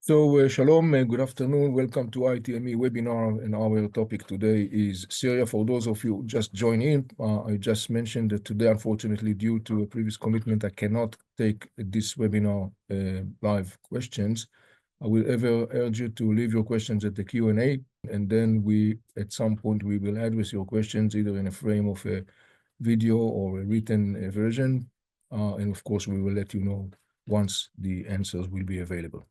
Shalom, good afternoon. Welcome to ITME webinar, and our topic today is Syria. For those of you who just joined in, I just mentioned that today, unfortunately, due to a previous commitment, I cannot take this webinar live questions. I will ever urge you to leave your questions at the Q&A, and then at some point, we will address your questions either in a frame of a video or a written version. And of course, we will let you know once the answers will be available.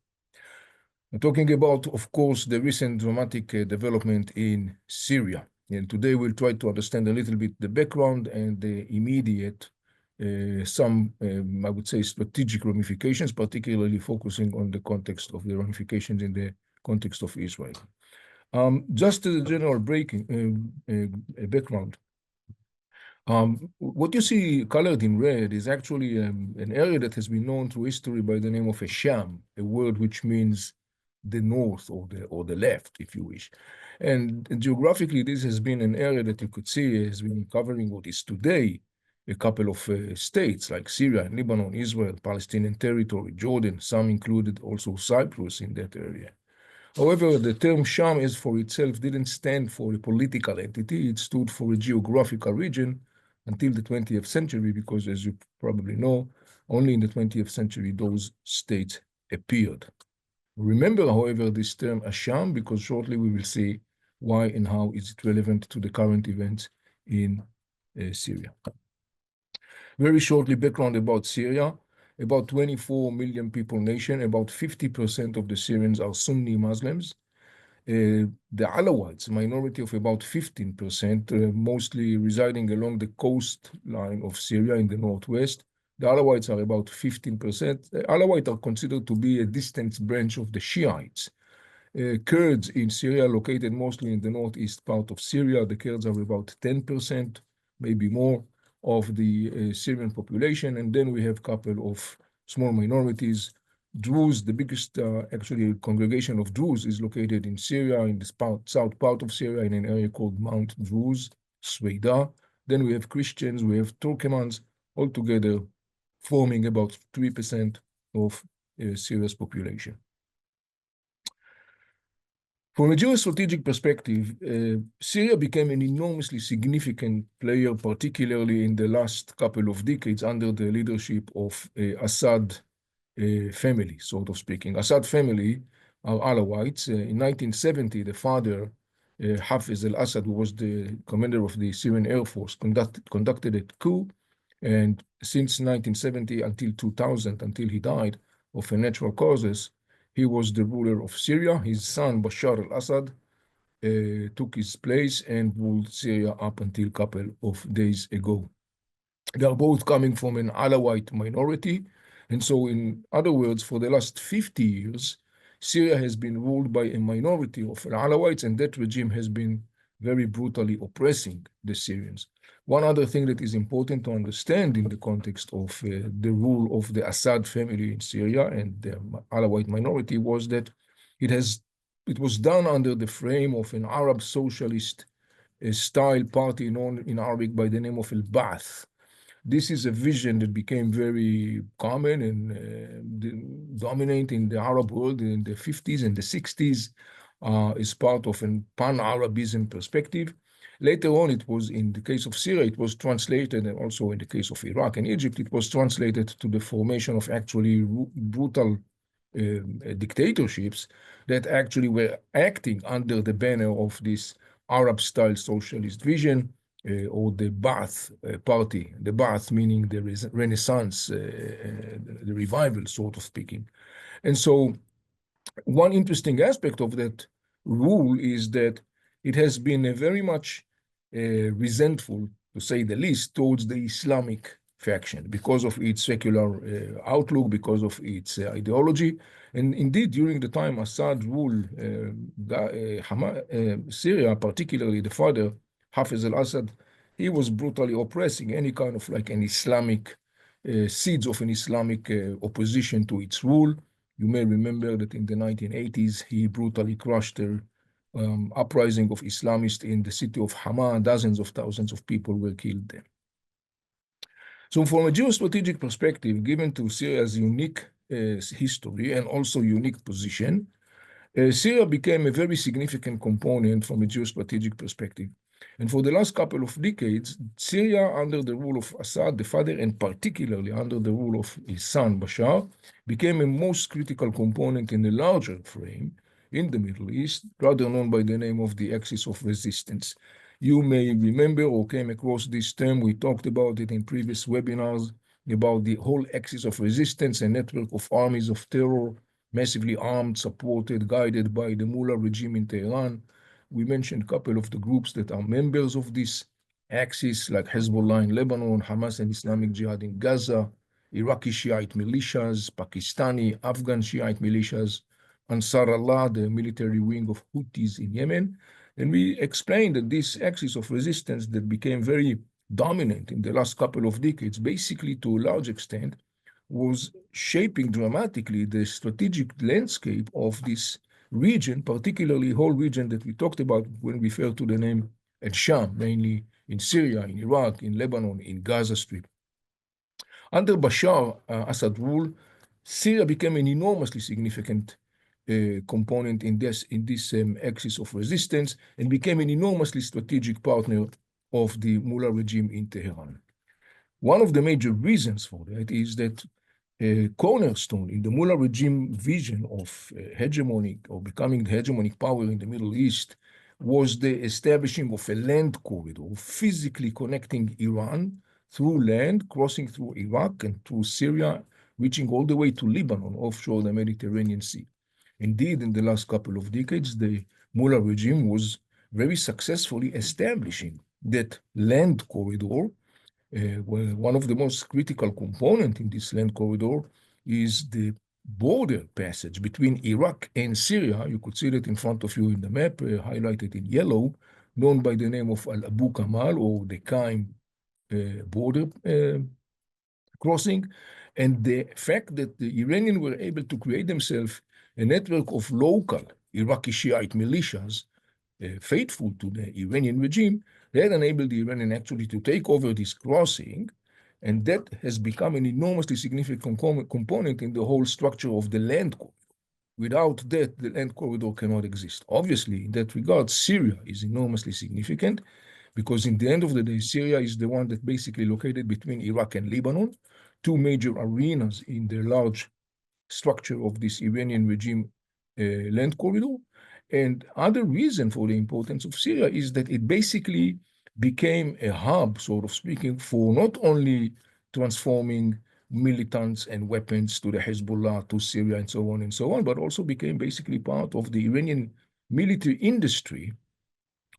I'm talking about, of course, the recent dramatic development in Syria. And today we'll try to understand a little bit the background and the immediate, I would say, strategic ramifications, particularly focusing on the context of the ramifications in the context of Israel. Just as a general background, what you see colored in red is actually an area that has been known through history by the name of a Sham, a word which means the north or the left, if you wish. And geographically, this has been an area that you could see has been covering what is today a couple of states like Syria, Lebanon, Israel, Palestinian territory, Jordan. Some included also Cyprus in that area. However, the term Sham as for itself didn't stand for a political entity. It stood for a geographical region until the 20th century, because as you probably know, only in the 20th century those states appeared. Remember, however, this term Asham, because shortly we will see why and how is it relevant to the current events in Syria. Very shortly, background about Syria. About 24 million people nation, about 50% of the Syrians are Sunni Muslims. The Alawites, a minority of about 15%, mostly residing along the coastline of Syria in the northwest. The Alawites are about 15%. The Alawites are considered to be a distant branch of the Shiites. Kurds in Syria, located mostly in the northeast part of Syria, the Kurds are about 10%, maybe more, of the Syrian population. And then we have a couple of small minorities. Druze, the biggest actually congregation of Druze is located in Syria, in the south part of Syria, in an area called Mount Druze, Sweda. Then we have Christians, we have Turkmens, altogether forming about 3% of Syria's population. From a geostrategic perspective, Syria became an enormously significant player, particularly in the last couple of decades under the leadership of Assad family, sort of speaking. Assad family are Alawites. In 1970, the father, Hafiz al-Assad, who was the commander of the Syrian Air Force, conducted a coup. And since 1970 until 2000, until he died of natural causes, he was the ruler of Syria. His son, Bashar al-Assad, took his place and ruled Syria up until a couple of days ago. They are both coming from an Alawite minority. And so, in other words, for the last 50 years, Syria has been ruled by a minority of Alawites, and that regime has been very brutally oppressing the Syrians. One other thing that is important to understand in the context of the rule of the Assad family in Syria and the Alawite minority was that it was done under the frame of an Arab socialist style party known in Arabic by the name of Al-Ba'ath. This is a vision that became very common and dominant in the Arab world in the 50s and the 60s as part of a pan-Arabism perspective. Later on, it was in the case of Syria, it was translated, and also in the case of Iraq and Egypt, it was translated to the formation of actually brutal dictatorships that actually were acting under the banner of this Arab-style socialist vision, or the Ba'ath party, the Ba'ath meaning the Renaissance, the revival, sort of speaking. And so one interesting aspect of that rule is that it has been a very much resentful, to say the least, towards the Islamic faction because of its secular outlook, because of its ideology. And indeed, during the time Assad ruled Syria, particularly the father, Hafiz al-Assad, he was brutally oppressing any kind of like an Islamic, seeds of an Islamic opposition to its rule. You may remember that in the 1980s, he brutally crushed the uprising of Islamists in the city of Hama. Dozens of thousands of people were killed there. So from a geostrategic perspective, given to Syria's unique history and also unique position, Syria became a very significant component from a geostrategic perspective. And for the last couple of decades, Syria, under the rule of Assad, the father, and particularly under the rule of his son, Bashar, became a most critical component in a larger frame in the Middle East, rather known by the name of the axis of resistance. You may remember or came across this term. We talked about it in previous webinars about the whole axis of resistance, a network of armies of terror, massively armed, supported, guided by the Mullah regime in Tehran. We mentioned a couple of the groups that are members of this axis, like Hezbollah in Lebanon, Hamas and Islamic Jihad in Gaza, Iraqi Shiite militias, Pakistani, Afghan Shiite militias, Ansar Allah, the military wing of Houthis in Yemen. And we explained that this axis of resistance that became very dominant in the last couple of decades, basically to a large extent, was shaping dramatically the strategic landscape of this region, particularly whole region that we talked about when we refer to the name Al-Sham, mainly in Syria, in Iraq, in Lebanon, in Gaza Strip. Under Bashar Assad rule, Syria became an enormously significant component in this axis of resistance and became an enormously strategic partner of the Mullah regime in Tehran. One of the major reasons for that is that a cornerstone in the Mullah regime vision of hegemonic or becoming the hegemonic power in the Middle East was the establishing of a land corridor, physically connecting Iran through land, crossing through Iraq and through Syria, reaching all the way to Lebanon, offshore the Mediterranean Sea. Indeed, in the last couple of decades, the Mullah regime was very successfully establishing that land corridor. Well, one of the most critical components in this land corridor is the border passage between Iraq and Syria. You could see that in front of you in the map, highlighted in yellow, known by the name of Al-Abu Kamal or the Qaim border crossing. And the fact that the Iranians were able to create themselves a network of local Iraqi Shiite militias faithful to the Iranian regime, that enabled the Iranian actually to take over this crossing, and that has become an enormously significant component in the whole structure of the land corridor. Without that, the land corridor cannot exist. Obviously, in that regard, Syria is enormously significant because in the end of the day, Syria is the one that basically located between Iraq and Lebanon, two major arenas in the large structure of this Iranian regime land corridor. And other reason for the importance of Syria is that it basically became a hub, sort of speaking, for not only transforming militants and weapons to the Hezbollah, to Syria, and so on, but also became basically part of the Iranian military industry,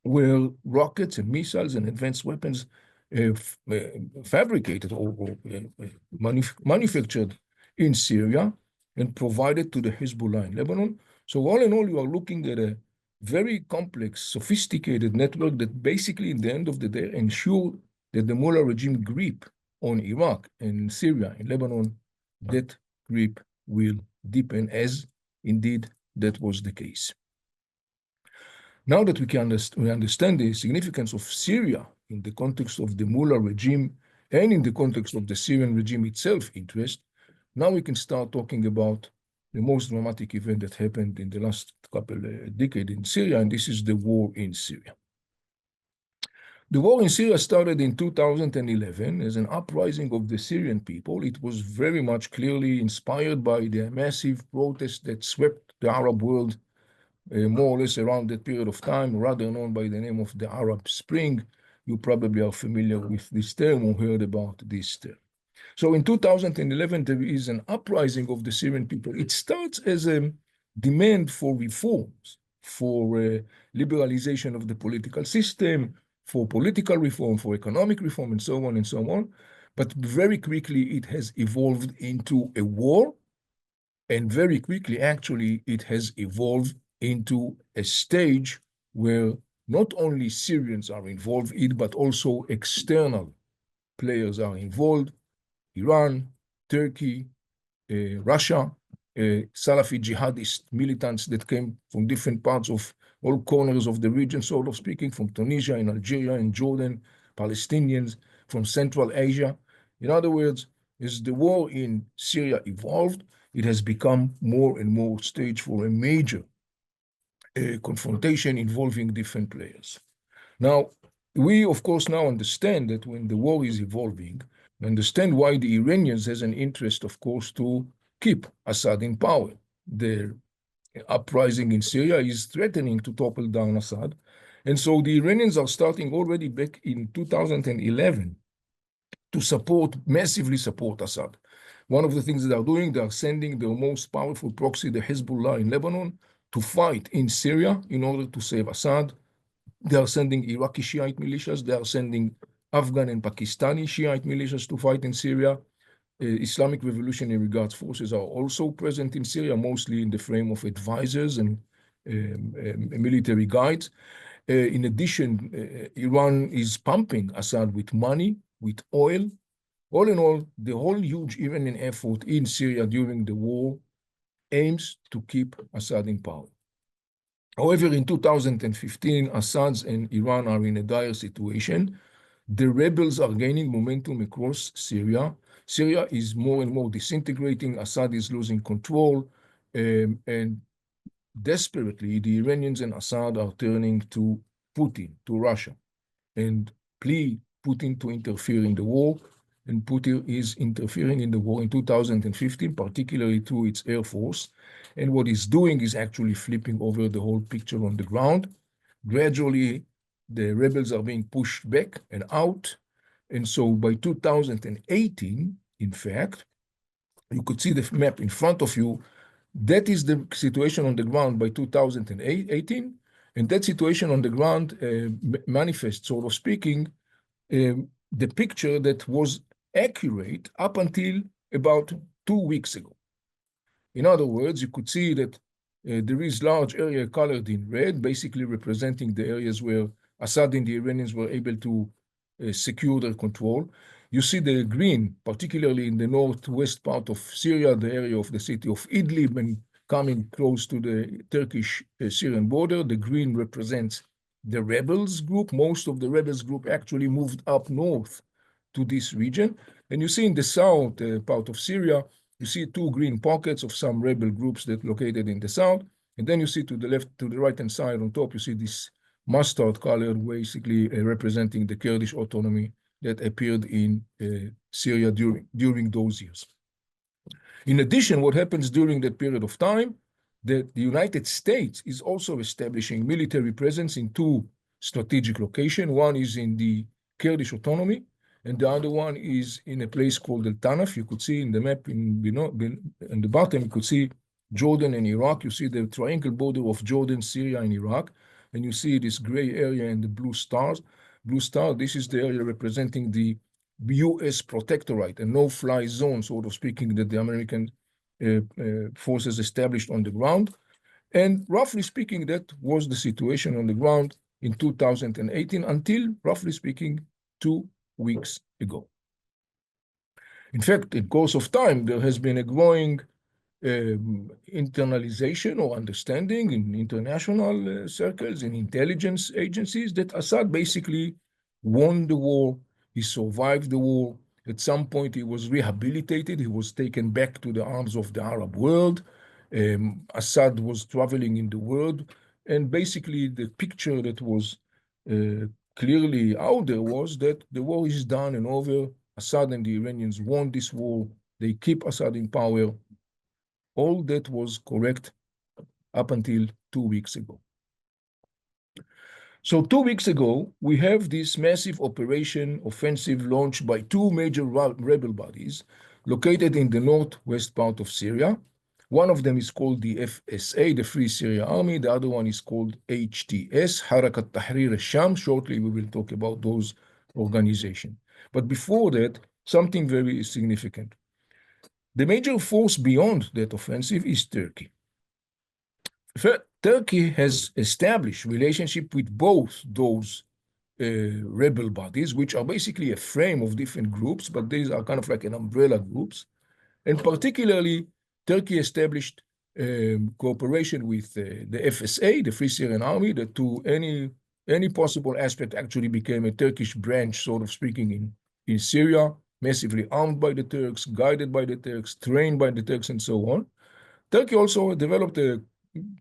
where rockets and missiles and advanced weapons fabricated or manufactured in Syria and provided to the Hezbollah in Lebanon. So all in all, you are looking at a very complex, sophisticated network that basically, in the end of the day, ensure that the Mullah regime grip on Iraq and Syria and Lebanon, that grip will deepen, as indeed that was the case. Now that we understand the significance of Syria in the context of the Mullah regime and in the context of the Syrian regime itself interest, now we can start talking about the most dramatic event that happened in the last couple decades in Syria, and this is the war in Syria. The war in Syria started in 2011 as an uprising of the Syrian people. It was very much clearly inspired by the massive protests that swept the Arab world more or less around that period of time, rather known by the name of the Arab Spring. You probably are familiar with this term or heard about this term. So in 2011, there is an uprising of the Syrian people. It starts as a demand for reforms, for liberalization of the political system, for political reform, for economic reform, and so on and so on. But very quickly, it has evolved into a war. And very quickly, actually, it has evolved into a stage where not only Syrians are involved in it, but also external players are involved. Iran, Turkey, Russia, Salafi jihadist militants that came from different parts of all corners of the region, sort of speaking, from Tunisia and Algeria and Jordan, Palestinians from Central Asia. In other words, as the war in Syria evolved, it has become more and more stage for a major confrontation involving different players. Now, we, of course, now understand that when the war is evolving, we understand why the Iranians has an interest, of course, to keep Assad in power. The uprising in Syria is threatening to topple down Assad. And so the Iranians are starting already back in 2011 to massively support Assad. One of the things they are doing, they are sending their most powerful proxy, the Hezbollah in Lebanon, to fight in Syria in order to save Assad. They are sending Iraqi Shiite militias. They are sending Afghan and Pakistani Shiite militias to fight in Syria. Islamic Revolutionary Guards forces are also present in Syria, mostly in the frame of advisors and military guides. In addition, Iran is pumping Assad with money, with oil. All in all, the whole huge Iranian effort in Syria during the war aims to keep Assad in power. However, in 2015, Assad and Iran are in a dire situation. The rebels are gaining momentum across Syria. Syria is more and more disintegrating. Assad is losing control. And desperately, the Iranians and Assad are turning to Putin, to Russia, and plead Putin to interfere in the war. And Putin is interfering in the war in 2015, particularly through its air force. And what he's doing is actually flipping over the whole picture on the ground. Gradually, the rebels are being pushed back and out. And so by 2018, in fact, you could see the map in front of you. That is the situation on the ground by 2018. And that situation on the ground manifests, sort of speaking, the picture that was accurate up until about 2 weeks ago. In other words, you could see that there is large area colored in red, basically representing the areas where Assad and the Iranians were able to secure their control. You see the green, particularly in the northwest part of Syria, the area of the city of Idlib, and coming close to the Turkish-Syrian border. The green represents the rebels group. Most of the rebels group actually moved up north to this region. And you see in the south part of Syria, you see two green pockets of some rebel groups that located in the south. And then you see to the left, to the right-hand side on top, you see this mustard color, basically representing the Kurdish autonomy that appeared in Syria during those years. In addition, what happens during that period of time, that the United States is also establishing military presence in two strategic locations. One is in the Kurdish autonomy, and the other one is in a place called El Tanaf. You could see in the map in the bottom, you could see Jordan and Iraq. You see the triangle border of Jordan, Syria, and Iraq, and you see this gray area and the blue stars. Blue star, this is the area representing the U.S. protectorate, a no-fly zone, sort of speaking, that the American forces established on the ground. And roughly speaking, that was the situation on the ground in 2018 until, roughly speaking, 2 weeks ago. In fact, in course of time, there has been a growing internalization or understanding in international circles, in intelligence agencies, that Assad basically won the war. He survived the war. At some point, he was rehabilitated. He was taken back to the arms of the Arab world. Assad was traveling in the world. And basically, the picture that was clearly out there was that the war is done and over. Assad and the Iranians won this war. They keep Assad in power. All that was correct up until 2 weeks ago. So 2 weeks ago, we have this massive operation offensive launched by two major rebel bodies located in the northwest part of Syria. One of them is called the FSA, the Free Syria Army. The other one is called HTS, Harakat Tahrir al-Sham. Shortly, we will talk about those organizations. But before that, something very significant. The major force beyond that offensive is Turkey. Turkey has established relationship with both those rebel bodies, which are basically a frame of different groups, but these are kind of like an umbrella groups. And particularly, Turkey established cooperation with the FSA, the Free Syrian Army, that to any possible aspect actually became a Turkish branch, sort of speaking, in Syria. massively armed by the Turks, guided by the Turks, trained by the Turks, and so on. Turkey also developed a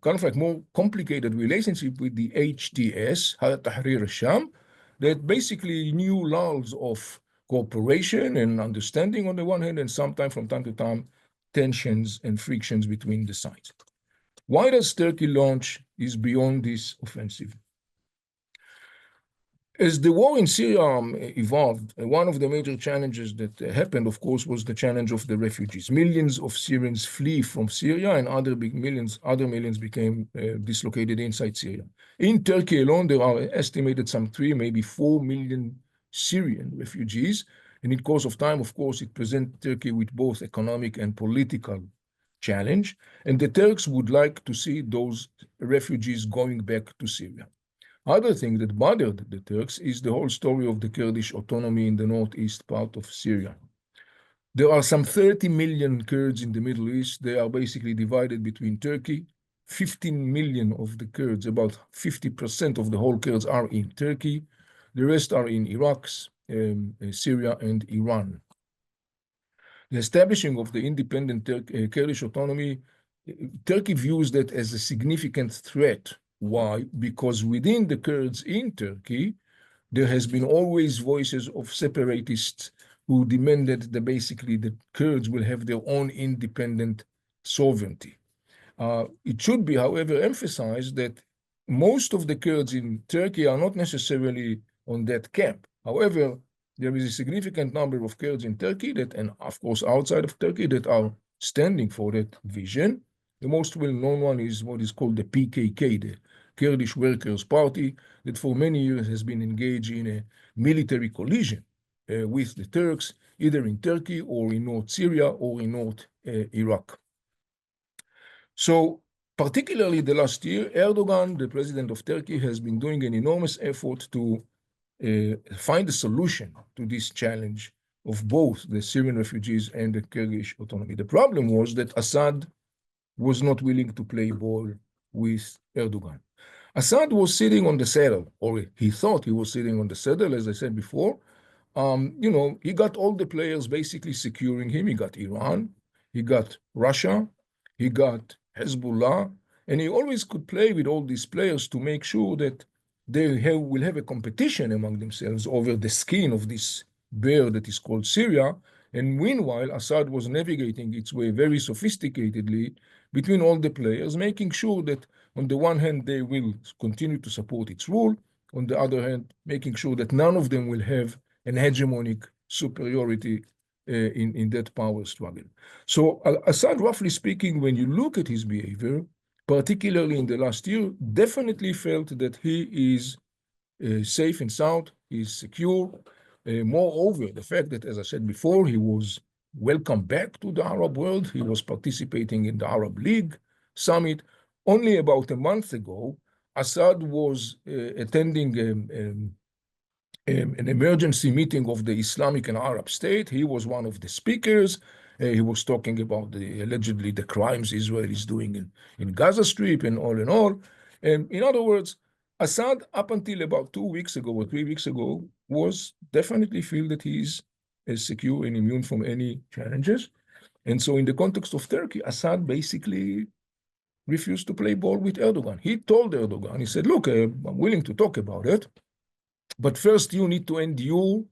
kind of like more complicated relationship with the HTS, Hayat Tahrir al-Sham, that basically knew lulls of cooperation and understanding on the one hand, and sometimes from time to time, tensions and frictions between the sides. Why does Turkey launch is beyond this offensive? As the war in Syria evolved, one of the major challenges that happened, of course, was the challenge of the refugees. Millions of Syrians flee from Syria, and other millions became dislocated inside Syria. In Turkey alone, there are estimated some 3, maybe 4 million Syrian refugees. And in course of time, of course, it presents Turkey with both economic and political challenge. And the Turks would like to see those refugees going back to Syria. Other thing that bothered the Turks is the whole story of the Kurdish autonomy in the northeast part of Syria. There are some 30 million Kurds in the Middle East. They are basically divided between Turkey. 15 million of the Kurds, about 50% of the whole Kurds, are in Turkey. The rest are in Iraq, Syria, and Iran. The establishing of the independent Kurdish autonomy, Turkey views that as a significant threat. Why? Because within the Kurds in Turkey, there has been always voices of separatists who demanded that basically the Kurds will have their own independent sovereignty. It should be, however, emphasized that most of the Kurds in Turkey are not necessarily on that camp. However, there is a significant number of Kurds in Turkey that, and of course outside of Turkey, that are standing for that vision. The most well-known one is what is called the PKK, the Kurdish Workers' Party, that for many years has been engaged in a military collision with the Turks, either in Turkey or in North Syria or in North Iraq. So particularly the last year, Erdogan, the president of Turkey, has been doing an enormous effort to find a solution to this challenge of both the Syrian refugees and the Kurdish autonomy. The problem was that Assad was not willing to play ball with Erdogan. Assad was sitting on the saddle, or he thought he was sitting on the saddle, as I said before. He got all the players basically securing him. He got Iran, he got Russia, he got Hezbollah, and he always could play with all these players to make sure that they will have a competition among themselves over the skin of this bear that is called Syria. And meanwhile, Assad was navigating its way very sophisticatedly between all the players, making sure that on the one hand, they will continue to support its rule. On the other hand, making sure that none of them will have an hegemonic superiority in that power struggle. So Assad, roughly speaking, when you look at his behavior, particularly in the last year, definitely felt that he is safe and sound, he is secure. Moreover, the fact that, as I said before, he was welcomed back to the Arab world, he was participating in the Arab League summit. Only about a month ago, Assad was attending an emergency meeting of the Islamic and Arab State. He was one of the speakers. He was talking about allegedly the crimes Israel is doing in Gaza Strip and all in all. In other words, Assad, up until about 2 weeks ago or 3 weeks ago, was definitely feel that he is secure and immune from any challenges. And so in the context of Turkey, Assad basically refused to play ball with Erdogan. He told Erdogan, he said, look, I'm willing to talk about it, but first you need to end your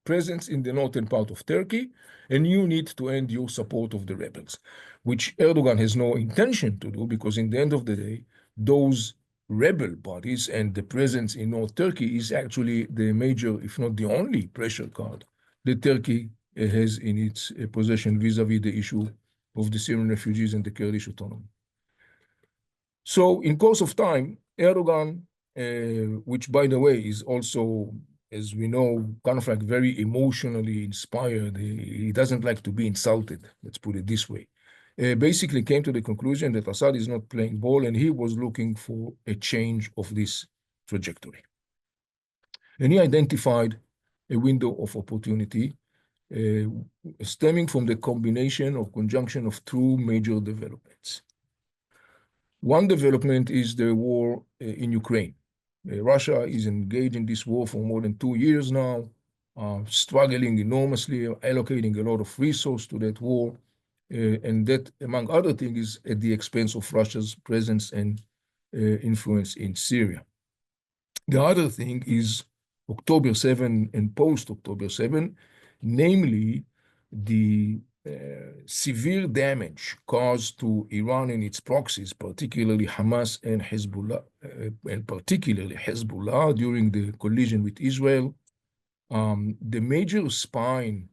presence in the northern part of Turkey, and you need to end your support of the rebels, which Erdogan has no intention to do, because in the end of the day, those rebel bodies and the presence in North Turkey is actually the major, if not the only, pressure card that Turkey has in its possession vis-a-vis the issue of the Syrian refugees and the Kurdish autonomy. So in course of time, Erdogan, which by the way is also, as we know, kind of like very emotionally inspired, he doesn't like to be insulted, let's put it this way, basically came to the conclusion that Assad is not playing ball, and he was looking for a change of this trajectory. And he identified a window of opportunity stemming from the combination or conjunction of two major developments. One development is the war in Ukraine. Russia is engaged in this war for more than 2 years now. struggling enormously, allocating a lot of resource to that war, and that, among other things, is at the expense of Russia's presence and influence in Syria. The other thing is October 7 and post-October 7, namely the severe damage caused to Iran and its proxies, particularly Hamas and Hezbollah, during the collision with Israel. The major spine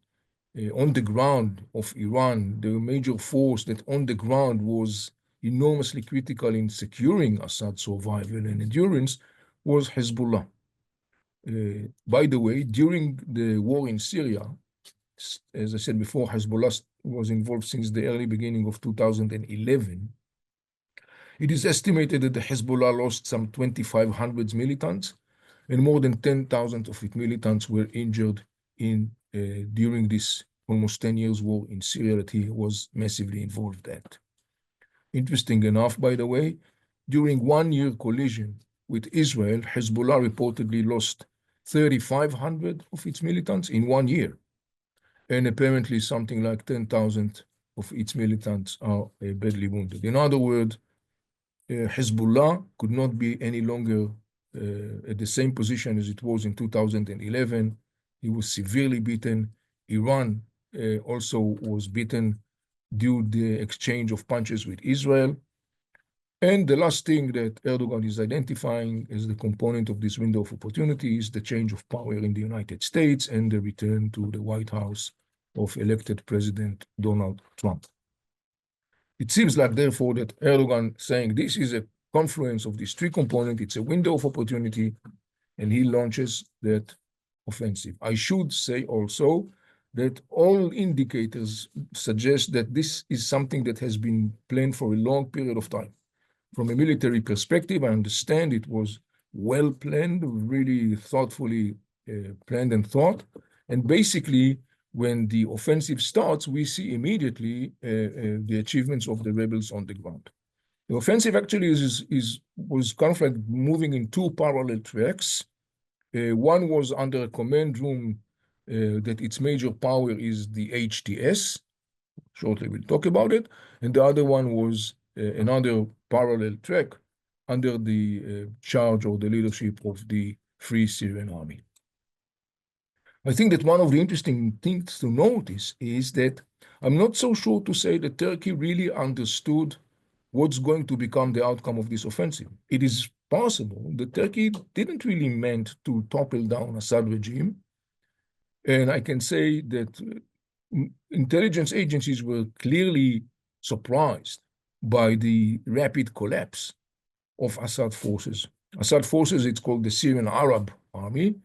on the ground of Iran, the major force that on the ground was enormously critical in securing Assad's survival and endurance, was Hezbollah. By the way, during the war in Syria, as I said before, Hezbollah was involved since the early beginning of 2011. It is estimated that the Hezbollah lost some 2,500 militants, and more than 10,000 of its militants were injured during this almost 10 years war in Syria that he was massively involved at. Interesting enough, by the way, during 1 year collision with Israel, Hezbollah reportedly lost 3,500 of its militants in 1 year. And apparently something like 10,000 of its militants are badly wounded. In other words, Hezbollah could not be any longer at the same position as it was in 2011. He was severely beaten. Iran also was beaten due to the exchange of punches with Israel. And the last thing that Erdogan is identifying as the component of this window of opportunity is the change of power in the United States and the return to the White House of elected President Donald Trump. It seems like, therefore, that Erdogan saying this is a confluence of these three components, it's a window of opportunity, and he launches that offensive. I should say also that all indicators suggest that this is something that has been planned for a long period of time. From a military perspective, I understand it was well planned, really thoughtfully planned and thought. And basically, when the offensive starts, we see immediately the achievements of the rebels on the ground. The offensive actually was kind of like moving in two parallel tracks. One was under a command room that its major power is the HTS. Shortly we'll talk about it. And the other one was another parallel track under the charge or the leadership of the Free Syrian Army. I think that one of the interesting things to notice is that I'm not so sure to say that Turkey really understood what's going to become the outcome of this offensive. It is possible that Turkey didn't really meant to topple down Assad regime. And I can say that intelligence agencies were clearly surprised by the rapid collapse of Assad forces. Assad forces, it's called the Syrian Arab Army,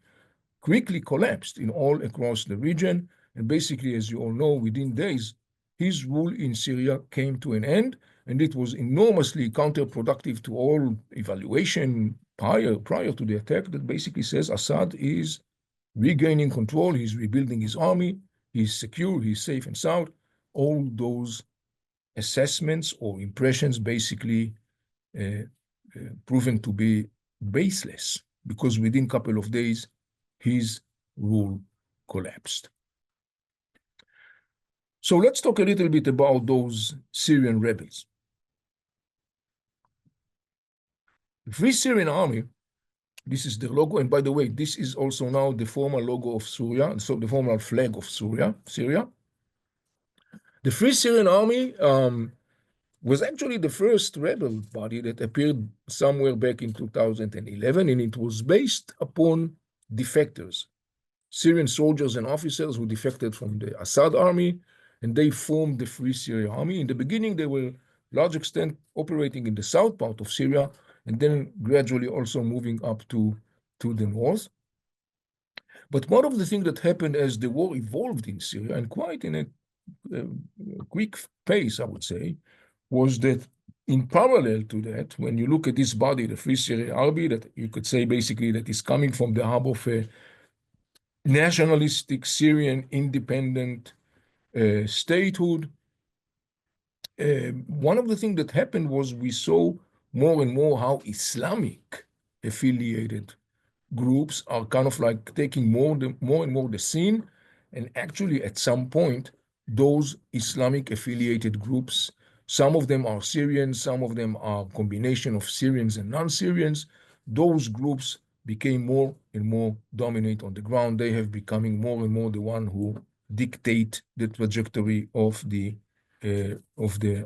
quickly collapsed in all across the region. And basically, as you all know, within days, his rule in Syria came to an end, and it was enormously counterproductive to all evaluation prior to the attack that basically says Assad is regaining control, he's rebuilding his army, he's secure, he's safe and sound. All those assessments or impressions basically proven to be baseless, because within a couple of days, his rule collapsed. So let's talk a little bit about those Syrian rebels. The Free Syrian Army, this is the logo, and by the way, this is also now the formal logo of Syria, so the formal flag of Syria. The Free Syrian Army was actually the first rebel body that appeared somewhere back in 2011, and it was based upon defectors, Syrian soldiers and officers who defected from the Assad army, and they formed the Free Syrian Army. In the beginning, they were large extent operating in the south part of Syria, and then gradually also moving up to the north. But one of the things that happened as the war evolved in Syria, and quite in a quick pace, I would say, was that in parallel to that, when you look at this body, the Free Syrian Army, that you could say basically that is coming from the hub of a nationalistic Syrian independent statehood, one of the things that happened was we saw more and more how Islamic affiliated groups are kind of like taking more and more the scene. And actually, at some point, those Islamic affiliated groups, some of them are Syrians, some of them are a combination of Syrians and non-Syrians. Those groups became more and more dominant on the ground. They have becoming more and more the one who dictate the trajectory of the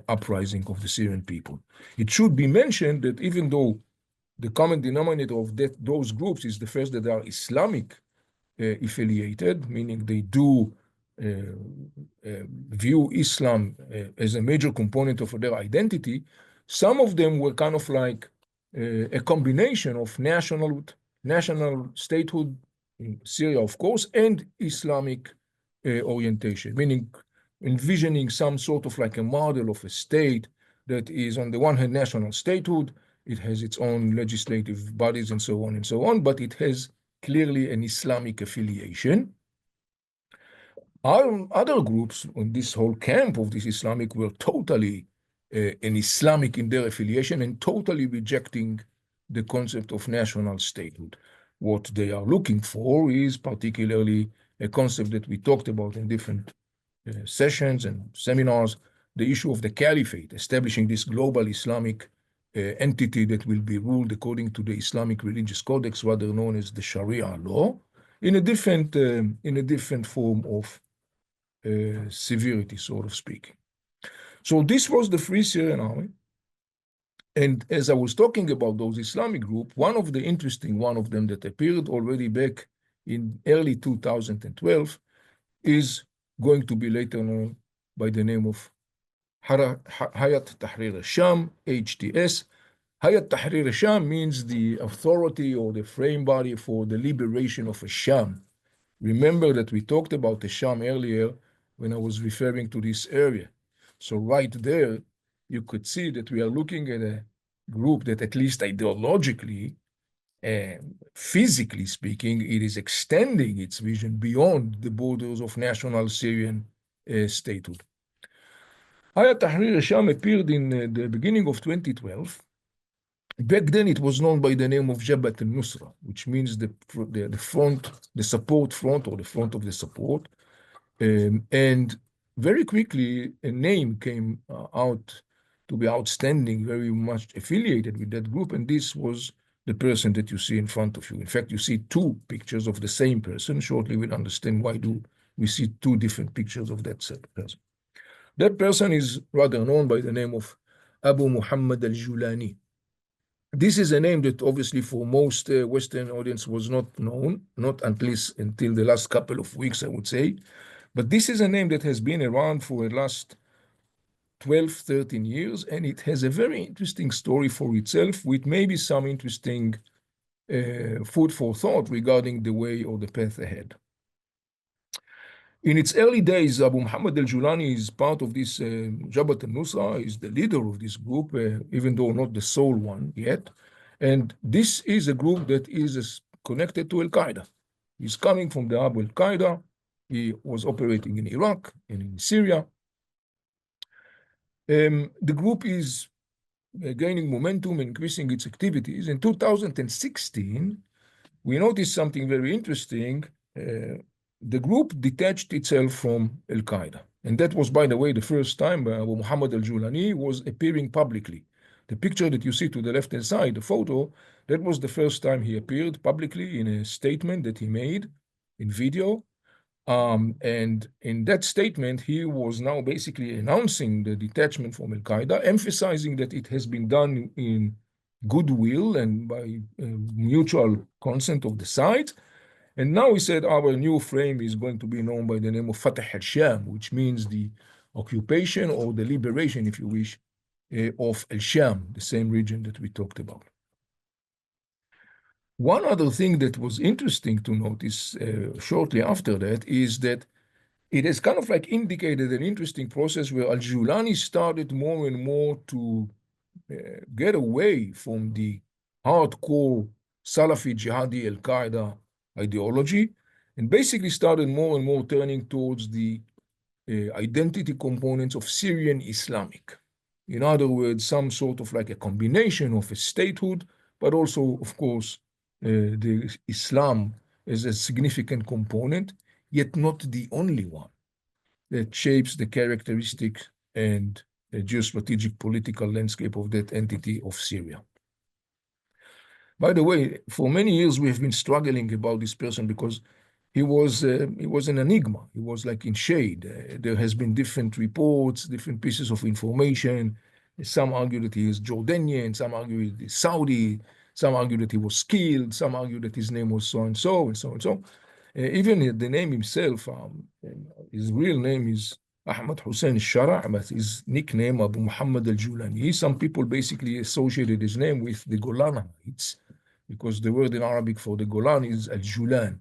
uprising of the Syrian people. It should be mentioned that even though the common denominator of those groups is the first that they are Islamic affiliated, meaning they do view Islam as a major component of their identity. Some of them were kind of like a combination of national statehood in Syria, of course, and Islamic orientation, meaning envisioning some sort of like a model of a state that is, on the one hand, national statehood. It has its own legislative bodies and so on, but it has clearly an Islamic affiliation. Other groups on this whole camp of this Islamic were totally an Islamic in their affiliation and totally rejecting the concept of national statehood. What they are looking for is particularly a concept that we talked about in different sessions and seminars, the issue of the caliphate, establishing this global Islamic entity that will be ruled according to the Islamic religious codex, rather known as the Sharia law, in a different form of severity, sort of speaking. So this was the Free Syrian Army. And as I was talking about those Islamic group, one of them that appeared already back in early 2012 is going to be later known by the name of Hayat Tahrir al-Sham, HTS. Hayat Tahrir al-Sham means the authority or the frame body for the liberation of Sham. Remember that we talked about the Sham earlier when I was referring to this area. So right there, you could see that we are looking at a group that, at least ideologically, physically speaking, it is extending its vision beyond the borders of national Syrian statehood. Hayat Tahrir al-Sham appeared in the beginning of 2012. Back then, it was known by the name of Jabhat al-Nusra, which means the front, the support front, or the front of the support. And very quickly, a name came out to be outstanding, very much affiliated with that group, and this was the person that you see in front of you. In fact, you see two pictures of the same person. Shortly, we'll understand why do we see two different pictures of that person. That person is rather known by the name of Abu Muhammad al-Julani. This is a name that obviously for most Western audience was not known, not at least until the last couple of weeks, I would say. But this is a name that has been around for the last 12, 13 years, and it has a very interesting story for itself with maybe some interesting food for thought regarding the way or the path ahead. In its early days, Abu Muhammad al-Julani is part of this Jabhat al-Nusra, is the leader of this group, even though not the sole one yet. And this is a group that is connected to Al-Qaeda. He's coming from the Abu Al-Qaeda. He was operating in Iraq and in Syria. The group is gaining momentum, increasing its activities. In 2016, we noticed something very interesting. The group detached itself from Al-Qaeda. And that was, by the way, the first time Abu Muhammad al-Julani was appearing publicly. The picture that you see to the left-hand side, the photo, that was the first time he appeared publicly in a statement that he made in video. And in that statement, he was now basically announcing the detachment from Al-Qaeda, emphasizing that it has been done in goodwill and by mutual consent of the sides. And now he said our new frame is going to be known by the name of Fatah al-Sham, which means the occupation or the liberation, if you wish, of al-Sham, the same region that we talked about. One other thing that was interesting to notice shortly after that is that it has kind of like indicated an interesting process where al-Julani started more and more to get away from the hardcore Salafi jihadi al-Qaeda ideology and basically started more and more turning towards the identity components of Syrian Islamic. In other words, some sort of like a combination of a statehood, but also, of course, the Islam is a significant component, yet not the only one that shapes the characteristics and the geostrategic political landscape of that entity of Syria. By the way, for many years we have been struggling about this person because he was an enigma. He was like in shade. There has been different reports, different pieces of information. Some argue that he is Jordanian, some argue that he's Saudi, some argue that he was killed, some argue that his name was so and so and so and so. Even the name himself, his real name is Ahmad Hussein Shara', but his nickname Abu Muhammad al-Julani. Some people basically associated his name with the Golan Heights because the word in Arabic for the Golan is al-Julan.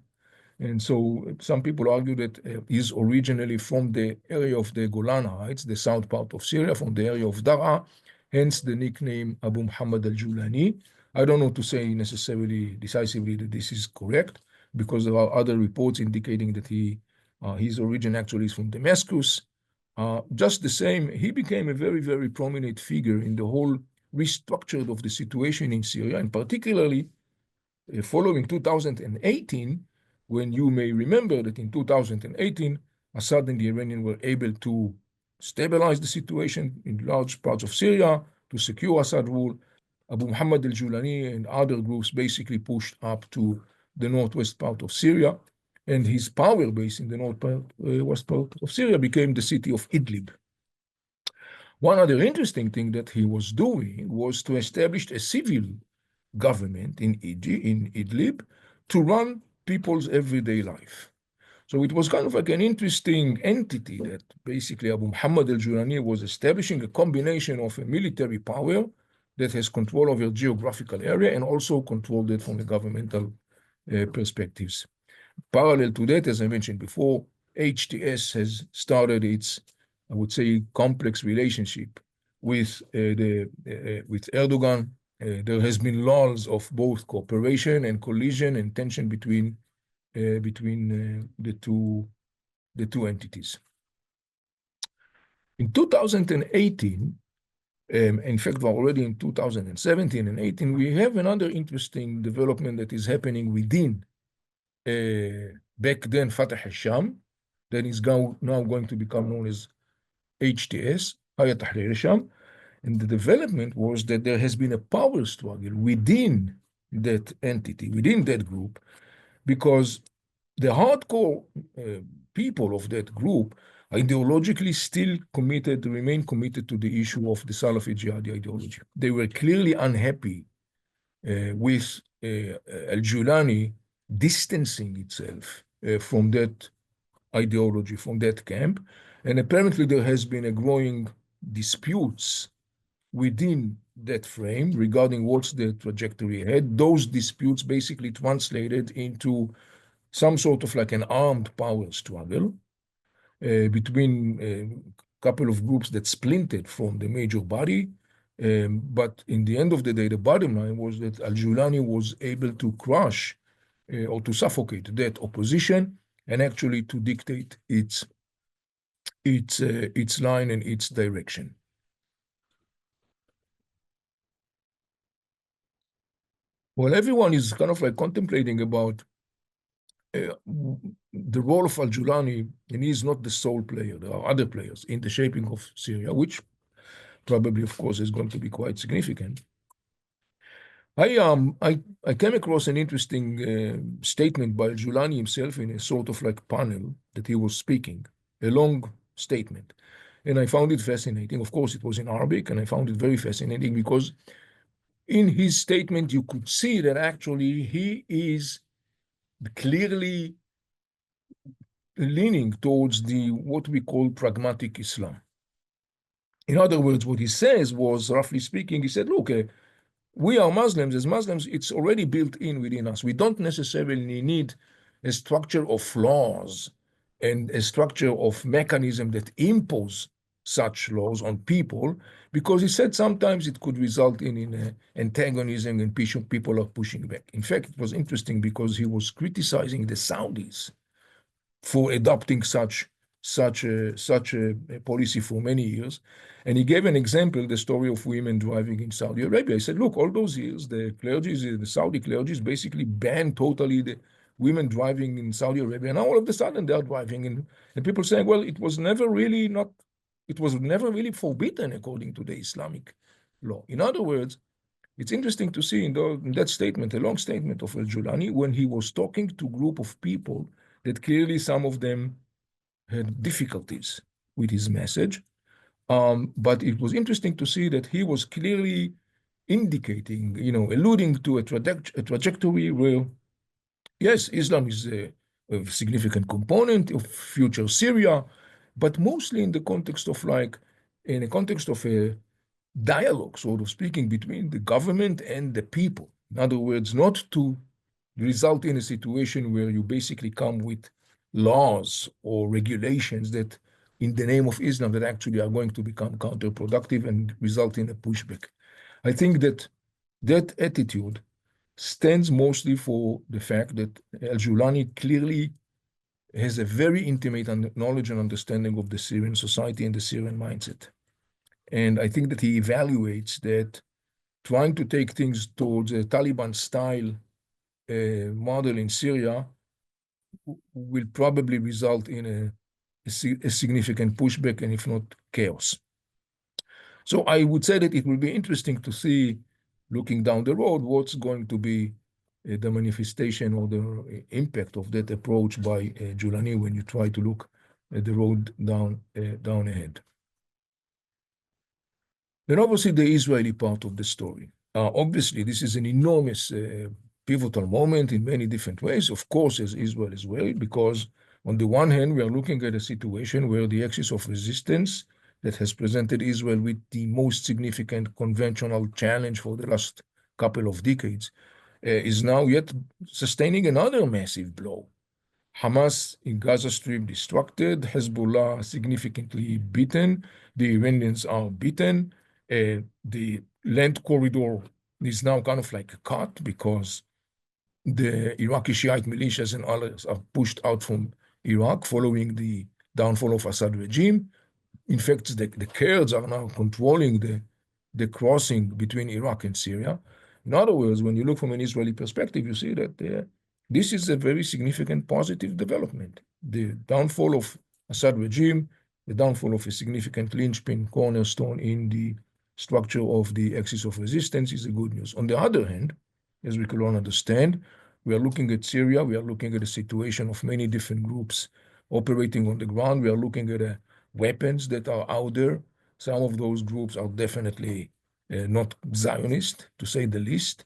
And so some people argue that he's originally from the area of the Golan Heights, the south part of Syria, from the area of Daraa, hence the nickname Abu Muhammad al-Julani. I don't know to say necessarily decisively that this is correct, because there are other reports indicating that his origin actually is from Damascus. Just the same, he became a very, very prominent figure in the whole restructure of the situation in Syria, and particularly following 2018, when you may remember that in 2018, Assad and the Iranians were able to stabilize the situation in large parts of Syria, to secure Assad rule. Abu Muhammad al-Julani and other groups basically pushed up to the northwest part of Syria, and his power base in the northwest part of Syria became the city of Idlib. One other interesting thing that he was doing was to establish a civil government in Idlib to run people's everyday life. So it was kind of like an interesting entity that basically Abu Muhammad al-Julani was establishing a combination of a military power that has control over geographical area and also controlled it from the governmental perspectives. Parallel to that, as I mentioned before, HTS has started its, I would say, complex relationship with Erdogan. There has been laws of both cooperation and collision and tension between the two entities. In 2018, in fact, we're already in 2017 and 18, we have another interesting development that is happening within back then Fatah al-Sham, that is now going to become known as HTS, Hayat Tahrir al-Sham. And the development was that there has been a power struggle within that entity, within that group, because the hardcore people of that group ideologically still committed, remain committed to the issue of the Salafi jihadi ideology. They were clearly unhappy with al-Julani distancing itself from that ideology, from that camp. And apparently there has been a growing disputes within that frame regarding what's the trajectory ahead. Those disputes basically translated into some sort of like an armed power struggle between a couple of groups that splintered from the major body. But in the end of the day, the bottom line was that al-Julani was able to crush or to suffocate that opposition and actually to dictate its line and its direction. Well, everyone is kind of like contemplating about the role of al-Julani, and he is not the sole player. There are other players in the shaping of Syria, which probably, of course, is going to be quite significant. I came across an interesting statement by al-Julani himself in a sort of like panel that he was speaking, a long statement. And I found it fascinating. Of course, it was in Arabic, and I found it very fascinating because in his statement, you could see that actually he is clearly leaning towards the what we call pragmatic Islam. In other words, what he says was, roughly speaking, he said, look, we are Muslims. As Muslims, it's already built in within us. We don't necessarily need a structure of laws and a structure of mechanism that impose such laws on people, because he said sometimes it could result in antagonism and people are pushing back. In fact, it was interesting because he was criticizing the Saudis for adopting such such a policy for many years. And he gave an example, the story of women driving in Saudi Arabia. He said, look, all those years, the Saudi clergy basically banned totally the women driving in Saudi Arabia. And now all of a sudden they are driving. And people saying, well, it was never really forbidden according to the Islamic law. In other words, it's interesting to see in that statement, a long statement of Al-Julani, when he was talking to a group of people that clearly some of them had difficulties with his message. But it was interesting to see that he was clearly indicating, alluding to a trajectory where, yes, Islam is a significant component of future Syria, but mostly in the context of a dialogue, sort of speaking, between the government and the people. In other words, not to result in a situation where you basically come with laws or regulations that in the name of Islam that actually are going to become counterproductive and result in a pushback. I think that attitude stands mostly for the fact that Al-Julani clearly has a very intimate knowledge and understanding of the Syrian society and the Syrian mindset. And I think that he evaluates that trying to take things towards a Taliban-style model in Syria will probably result in a significant pushback and if not chaos. So I would say that it will be interesting to see, looking down the road, what's going to be the manifestation or the impact of that approach by Julani when you try to look at the road down ahead. Then obviously the Israeli part of the story. Obviously, this is an enormous pivotal moment in many different ways, of course, as Israel as well, because on the one hand, we are looking at a situation where the axis of resistance that has presented Israel with the most significant conventional challenge for the last couple of decades is now yet sustaining another massive blow. Hamas in Gaza Strip distracted, Hezbollah significantly beaten, the Iranians are beaten, the land corridor is now kind of like cut because the Iraqi Shiite militias and others are pushed out from Iraq following the downfall of Assad regime. In fact, the Kurds are now controlling the crossing between Iraq and Syria. In other words, when you look from an Israeli perspective, you see that this is a very significant positive development. The downfall of Assad regime, the downfall of a significant linchpin cornerstone in the structure of the axis of resistance is a good news. On the other hand, as we can all understand, we are looking at Syria, we are looking at a situation of many different groups operating on the ground, we are looking at weapons that are out there. Some of those groups are definitely not Zionist, to say the least.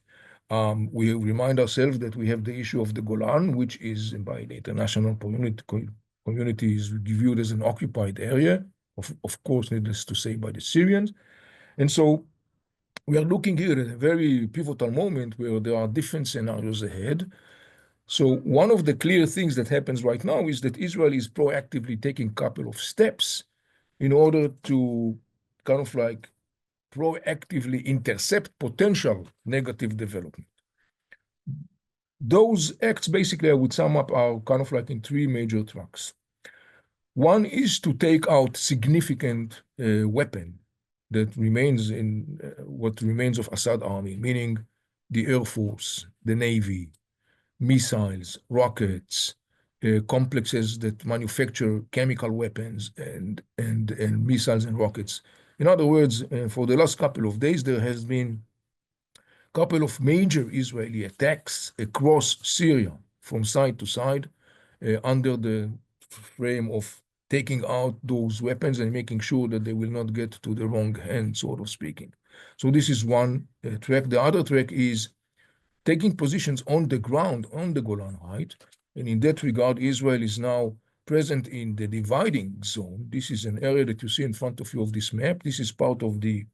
We remind ourselves that we have the issue of the Golan, which is by the international community is viewed as an occupied area, of course, needless to say, by the Syrians. And so we are looking here at a very pivotal moment where there are different scenarios ahead. So one of the clear things that happens right now is that Israel is proactively taking a couple of steps in order to kind of like proactively intercept potential negative development. Those acts, basically, I would sum up, are kind of like in three major tracks. One is to take out significant weapon that remains in what remains of Assad army, meaning the Air Force, the Navy, missiles, rockets, complexes that manufacture chemical weapons and missiles and rockets. In other words, for the last couple of days, there has been a couple of major Israeli attacks across Syria from side to side under the frame of taking out those weapons and making sure that they will not get to the wrong hand, sort of speaking. So this is one track. The other track is taking positions on the ground, on the Golan Heights. And in that regard, Israel is now present in the dividing zone. This is an area that you see in front of you of this map. This is part of the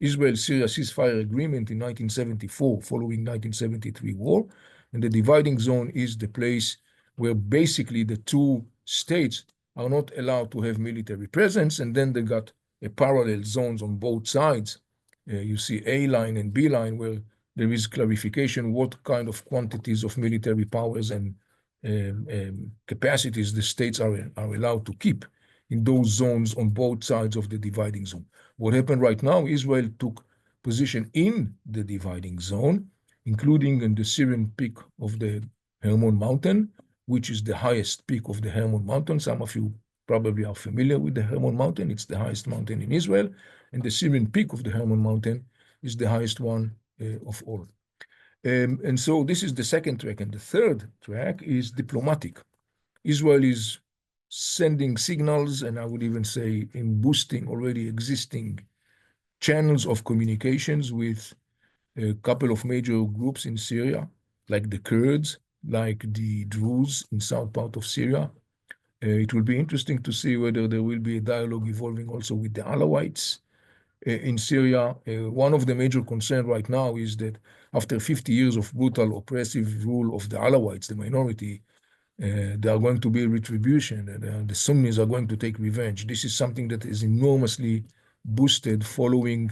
Israel-Syria ceasefire agreement in 1974, following 1973 war. And the dividing zone is the place where basically the two states are not allowed to have military presence. And then they got a parallel zones on both sides. You see A line and B line where there is clarification what kind of quantities of military powers and capacities the states are allowed to keep. in those zones on both sides of the dividing zone. What happened right now, Israel took position in the dividing zone, including in the Syrian peak of the Hermon Mountain, which is the highest peak of the Hermon Mountain. Some of you probably are familiar with the Hermon Mountain. It's the highest mountain in Israel, and the Syrian peak of the Hermon Mountain is the highest one of all. And so this is the second track. And the third track is diplomatic. Israel is sending signals, and I would even say in boosting already existing channels of communications with a couple of major groups in Syria, like the Kurds, like the Druze in south part of Syria. It will be interesting to see whether there will be a dialogue evolving also with the Alawites in Syria. One of the major concerns right now is that after 50 years of brutal, oppressive rule of the Alawites, the minority, there are going to be retribution, and the Sunnis are going to take revenge. This is something that is enormously boosted following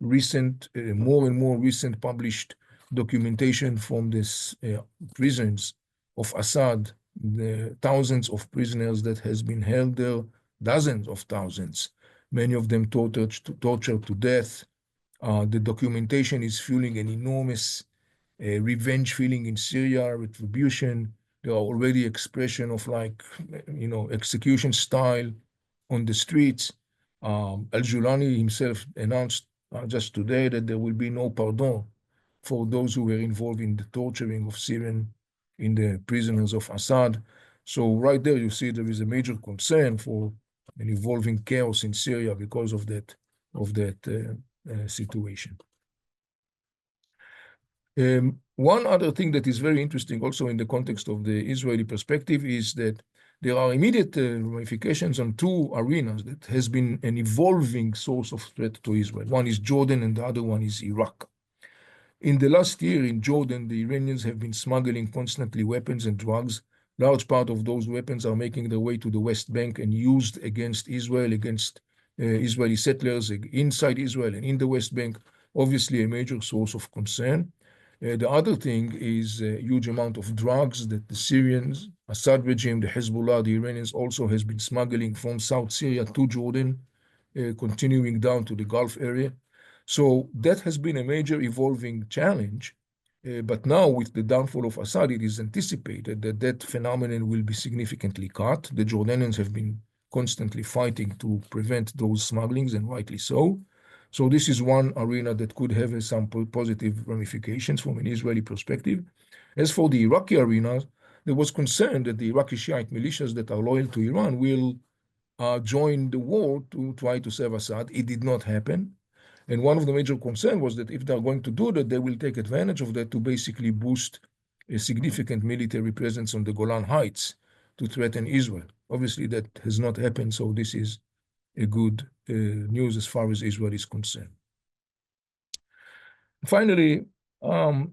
recent, more and more recent published documentation from this prisons of Assad, the thousands of prisoners that has been held there, dozens of thousands, many of them tortured to death. The documentation is fueling an enormous revenge feeling in Syria, retribution. There are already expression of like, execution style on the streets. Al-Julani himself announced just today that there will be no pardon for those who were involved in the torturing of Syrian in the prisoners of Assad. So right there, you see there is a major concern for an evolving chaos in Syria because of that situation. One other thing that is very interesting also in the context of the Israeli perspective is that there are immediate ramifications on two arenas that has been an evolving source of threat to Israel. One is Jordan and the other one is Iraq. In the last year in Jordan, the Iranians have been smuggling constantly weapons and drugs. Large part of those weapons are making their way to the West Bank and used against Israel, against Israeli settlers inside Israel and in the West Bank. Obviously, a major source of concern. The other thing is a huge amount of drugs that the Syrians, Assad regime, the Hezbollah, the Iranians also has been smuggling from South Syria to Jordan, continuing down to the Gulf area. So that has been a major evolving challenge. But now with the downfall of Assad, it is anticipated that that phenomenon will be significantly cut. The Jordanians have been constantly fighting to prevent those smugglings, and rightly so. So this is one arena that could have some positive ramifications from an Israeli perspective. As for the Iraqi arena, there was concern that the Iraqi Shiite militias that are loyal to Iran will join the war to try to save Assad. It did not happen. And one of the major concerns was that if they're going to do that, they will take advantage of that to basically boost a significant military presence on the Golan Heights to threaten Israel. Obviously, that has not happened, so this is a good news as far as Israel is concerned. Finally, kind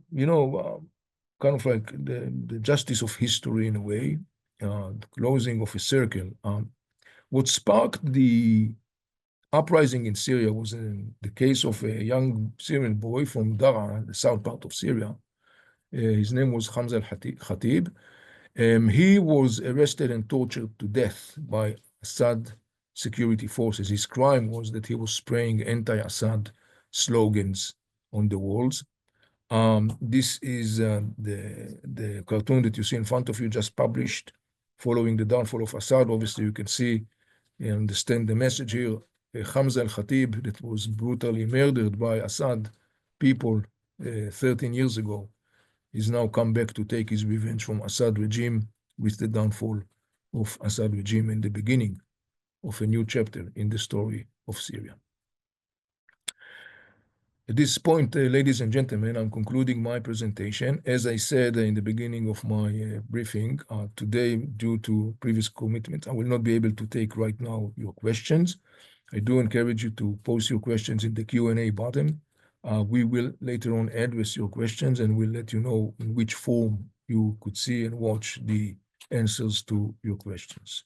of like the justice of history in a way, the closing of a circle. What sparked the uprising in Syria was in the case of a young Syrian boy from Daraa, the south part of Syria. His name was Hamza al-Khatib. He was arrested and tortured to death by Assad security forces. His crime was that he was spraying anti-Assad slogans on the walls. This is the cartoon that you see in front of you, just published following the downfall of Assad. Obviously, you can see and understand the message here. Hamza al-Khatib, that was brutally murdered by Assad people 13 years ago, is now come back to take his revenge from Assad regime with the downfall of Assad regime and the beginning of a new chapter in the story of Syria. At this point, ladies and gentlemen, I'm concluding my presentation. As I said in the beginning of my briefing, today, due to previous commitments, I will not be able to take right now your questions. I do encourage you to post your questions in the Q&A button. We will later on address your questions and we'll let you know in which form you could see and watch the answers to your questions.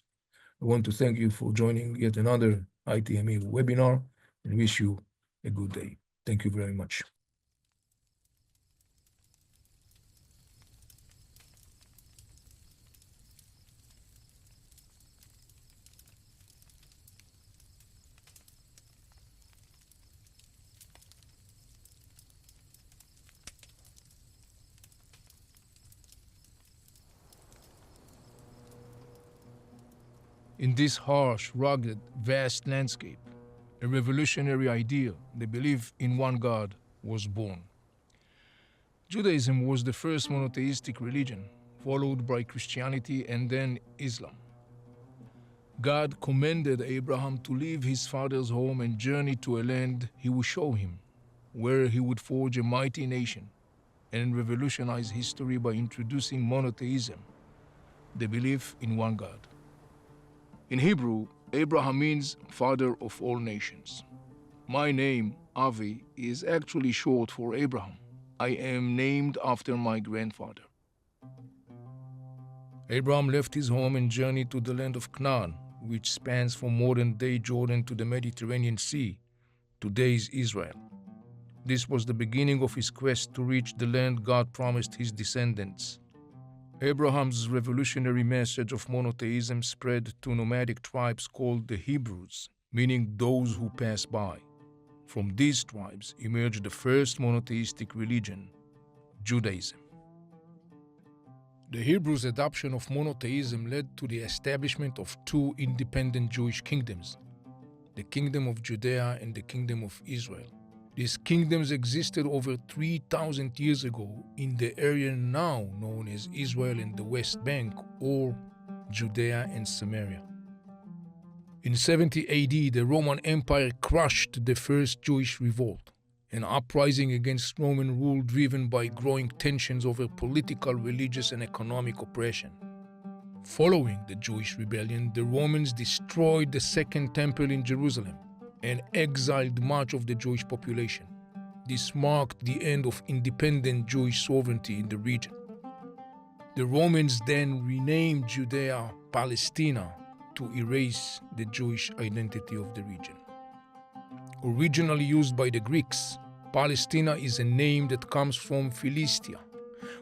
I want to thank you for joining yet another ITME webinar and wish you a good day. Thank you very much. In this harsh, rugged, vast landscape, a revolutionary idea, the belief in one God, was born. Judaism was the first monotheistic religion, followed by Christianity and then Islam. God commanded Abraham to leave his father's home and journey to a land he would show him, where he would forge a mighty nation and revolutionize history by introducing monotheism, the belief in one God. In Hebrew, Abraham means father of all nations. My name, Avi, is actually short for Abraham. I am named after my grandfather. Abraham left his home and journeyed to the land of Canaan, which spans from modern-day Jordan to the Mediterranean Sea, today's Israel. This was the beginning of his quest to reach the land God promised his descendants. Abraham's revolutionary message of monotheism spread to nomadic tribes called the Hebrews, meaning those who pass by. From these tribes emerged the first monotheistic religion, Judaism. The Hebrews' adoption of monotheism led to the establishment of two independent Jewish kingdoms, the Kingdom of Judea and the Kingdom of Israel. These kingdoms existed over 3,000 years ago in the area now known as Israel and the West Bank, or Judea and Samaria. In 70 AD, the Roman Empire crushed the first Jewish revolt, an uprising against Roman rule driven by growing tensions over political, religious, and economic oppression. Following the Jewish rebellion, the Romans destroyed the Second Temple in Jerusalem and exiled much of the Jewish population. This marked the end of independent Jewish sovereignty in the region. The Romans then renamed Judea Palestina to erase the Jewish identity of the region. Originally used by the Greeks, Palestina is a name that comes from Philistia,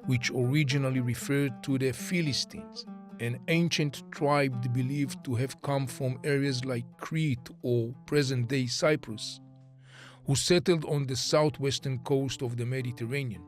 which originally referred to the Philistines, an ancient tribe believed to have come from areas like Crete or present-day Cyprus, who settled on the southwestern coast of the Mediterranean.